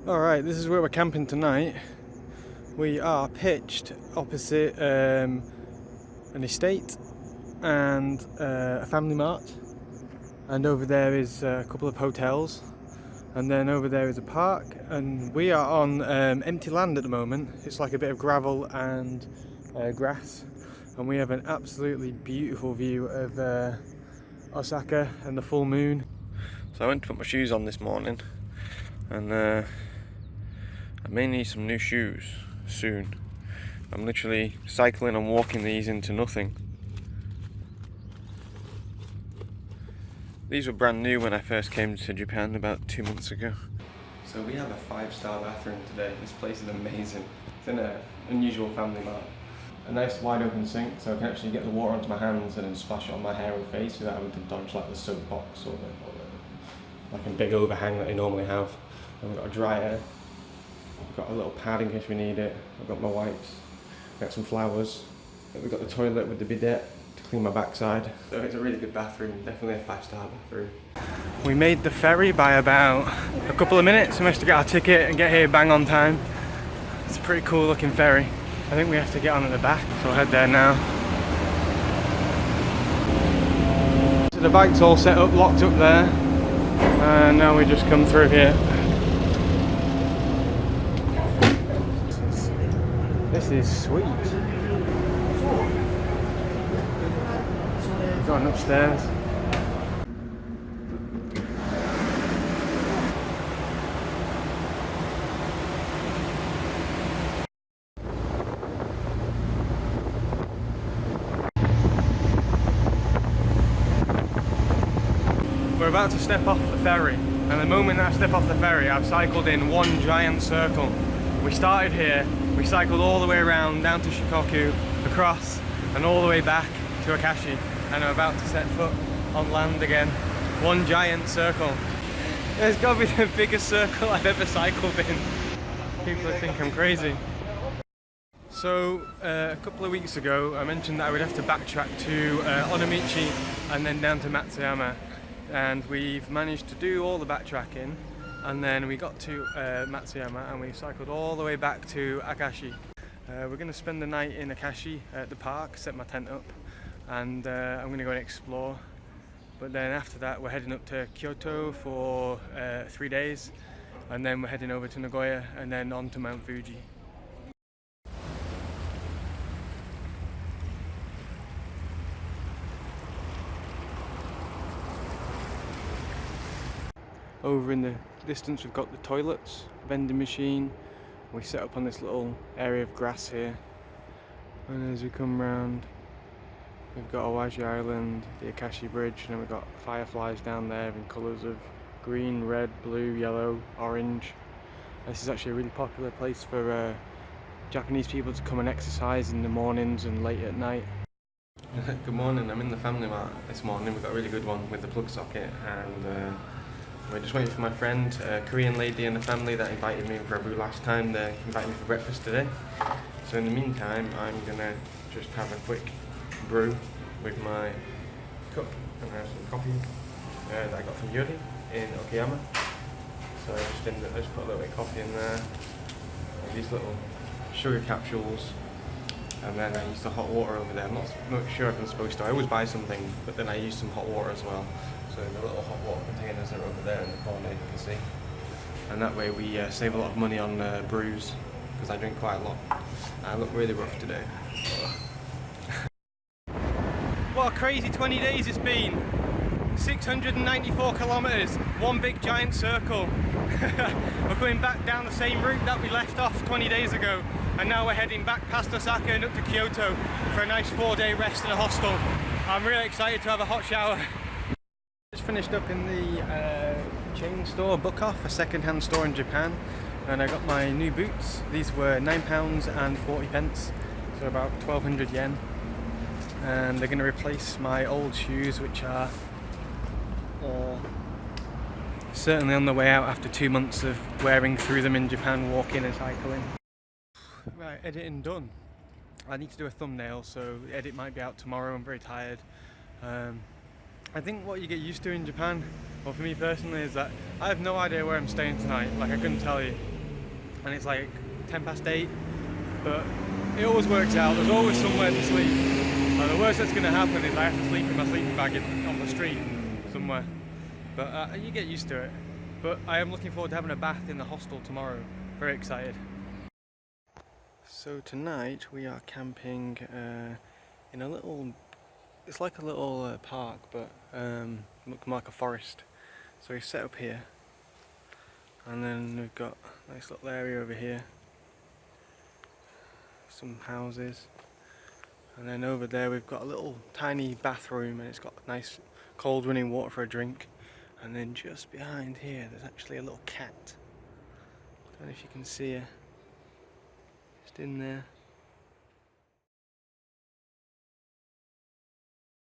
Alright, this is where we're camping tonight. We are pitched opposite an estate and a family mart, and over there is a couple of hotels, and then over there is a park, and we are on empty land at the moment. It's like a bit of gravel and grass, and we have an absolutely beautiful view of Osaka and the full moon. So I went to put my shoes on this morning, and I may need some new shoes soon. I'm literally cycling and walking these into nothing. These were brand new when I first came to Japan about 2 months ago. So we have a 5-star bathroom today. This place is amazing. It's in an unusual family mart. A nice wide open sink, so I can actually get the water onto my hands and then splash it on my hair and face without having to dodge like the soap box or like a big overhang that I normally have. And we've got a dryer. We've got a little pad in case we need it. I've got my wipes. I've got some flowers. We've got the toilet with the bidet to clean my backside. So it's a really good bathroom, definitely a 5-star bathroom. We made the ferry by about a couple of minutes. We managed to get our ticket and get here bang on time. It's a pretty cool looking ferry. I think we have to get on at the back, so we'll head there now. So the bike's all set up, locked up there. And now we just come through here. This is sweet. Going upstairs. We're about to step off the ferry, and the moment I step off the ferry, I've cycled in one giant circle. We started here, we cycled all the way around down to Shikoku, across, and all the way back to Akashi, and I'm about to set foot on land again. One giant circle. It's got to be the biggest circle I've ever cycled in. People think I'm crazy. So a couple of weeks ago I mentioned that I would have to backtrack to Onomichi and then down to Matsuyama, and we've managed to do all the backtracking, and then we got to Matsuyama and we cycled all the way back to Akashi. We're going to spend the night in Akashi at the park, set my tent up, and I'm going to go and explore. But then after that we're heading up to Kyoto for 3 days, and then we're heading over to Nagoya and then on to Mount Fuji. Over in the distance we've got the toilets, vending machine. We set up on this little area of grass here, and as we come round we've got Awaji Island, the Akashi Bridge, and then we've got fireflies down there in colours of green, red, blue, yellow, orange. This is actually a really popular place for Japanese people to come and exercise in the mornings and late at night. Good morning, I'm in the family mart this morning. We've got a really good one with the plug socket, and we're just waiting for my friend, a Korean lady in the family that invited me for a brew last time. They invited me for breakfast today. So in the meantime, I'm gonna just have a quick brew with my cup. I'm gonna have some coffee that I got from Yuri in Okayama. So I just put a little bit of coffee in there, and these little sugar capsules, and then I use the hot water over there. I'm not sure if I'm supposed to. I always buy something, but then I use some hot water as well. So the little hot water containers are over there in the corner, you can see. And that way we save a lot of money on brews, because I drink quite a lot. I look really rough today. What a crazy 20 days it's been. 694 kilometers, one big giant circle. We're going back down the same route that we left off 20 days ago, and now we're heading back past Osaka and up to Kyoto for a nice 4-day rest in a hostel. I'm really excited to have a hot shower. Just finished up in the chain store, Book Off, a second-hand store in Japan, and I got my new boots. These were £9.40, so about 1,200 yen, and they're going to replace my old shoes, which are certainly on the way out after 2 months of wearing through them in Japan, walking and cycling. Right, editing done. I need to do a thumbnail, so the edit might be out tomorrow. I'm very tired. I think what you get used to in Japan, or for me personally, is that I have no idea where I'm staying tonight. Like, I couldn't tell you. and it's like 10 past 8, but it always works out. There's always somewhere to sleep. The worst that's going to happen is I have to sleep in my sleeping bag on the street somewhere, but you get used to it. But I am looking forward to having a bath in the hostel tomorrow. Very excited. So tonight we are camping in a little, it's like a little park, but looking like a forest. So we set up here, and then we've got a nice little area over here, some houses, and then over there we've got a little tiny bathroom, and it's got nice cold running water for a drink. And then just behind here there's actually a little cat. I don't know if you can see her, just in there.